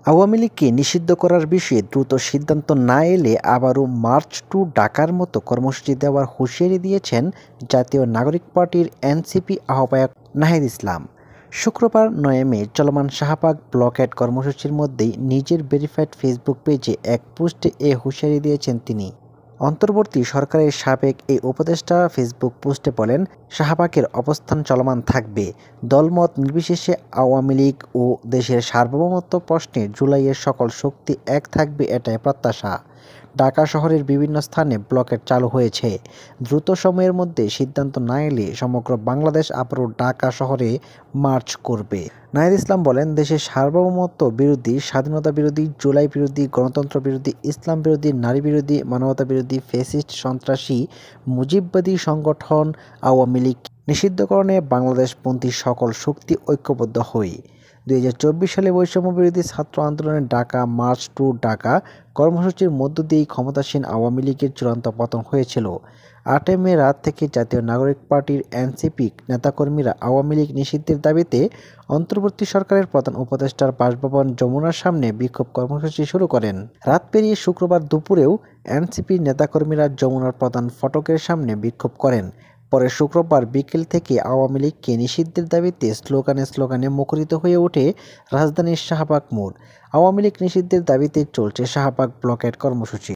আওয়ামী লীগকে নিষিদ্ধ করার বিষয়ে দ্রুত সিদ্ধান্ত না এলে আবারও মার্চ টু ঢাকার মতো কর্মসূচি দেওয়ার হুঁশিয়ারি দিয়েছেন জাতীয় নাগরিক পার্টির এনসিপি আহ্বায়ক নাহিদ ইসলাম। শুক্রবার ৯ মে চলমান শাহবাগ ব্লকেড কর্মসূচির মধ্যেই নিজের ভেরিফাইড ফেসবুক পেজে এক পোস্টে এ হুঁশিয়ারি দিয়েছেন তিনি। অন্তর্বর্তী সরকারের সাবেক এই উপদেষ্টা ফেসবুক পোস্টে বলেন, শাহবাগের অবস্থান চলমান থাকবে। দলমত নির্বিশেষে আওয়ামী লীগ ও দেশের সার্বভৌমত্ব প্রশ্নে জুলাইয়ের সকল শক্তি এক থাকবে, এটাই প্রত্যাশা। ঢাকা শহরের বিভিন্ন স্থানে ব্লকেড চালু হয়েছে। দ্রুত সময়ের মধ্যে সিদ্ধান্ত না এলে সমগ্র বাংলাদেশ আবারও ঢাকা শহরে মার্চ করবে। নাহিদ ইসলাম বলেন, দেশের সার্বভৌমত্ব বিরোধী, স্বাধীনতা বিরোধী, জুলাই বিরোধী, গণতন্ত্র বিরোধী, ইসলাম বিরোধী, নারী বিরোধী, মানবতা বিরোধী, ফ্যাসিস্ট, সন্ত্রাসী, মুজিববাদী সংগঠন আওয়ামী লীগ নিষিদ্ধকরণে বাংলাদেশপন্থী সকল শক্তি ঐক্যবদ্ধ হই। ২০২৪ সালে বৈষম্য বিরোধী ছাত্র আন্দোলনের ঢাকা মার্চ টু ঢাকা কর্মসূচির মধ্য দিয়েই ক্ষমতাসীন আওয়ামী লীগের চূড়ান্ত পতন হয়েছিল। ৮ মে রাত থেকে জাতীয় নাগরিক পার্টির এনসিপি নেতাকর্মীরা আওয়ামী লীগ নিষিদ্ধের দাবিতে অন্তর্বর্তী সরকারের প্রধান উপদেষ্টার বাসভবন যমুনার সামনে বিক্ষোভ কর্মসূচি শুরু করেন। রাত পেরিয়ে শুক্রবার দুপুরেও এনসিপির নেতাকর্মীরা যমুনার প্রধান ফটকের সামনে বিক্ষোভ করেন। পরে শুক্রবার বিকেল থেকে আওয়ামী লীগকে নিষিদ্ধের দাবিতে স্লোগানে মুখরিত হয়ে ওঠে রাজধানীর শাহবাগ মোড়। আওয়ামী লীগ নিষিদ্ধের দাবিতে চলছে শাহবাগ ব্লকেড কর্মসূচি।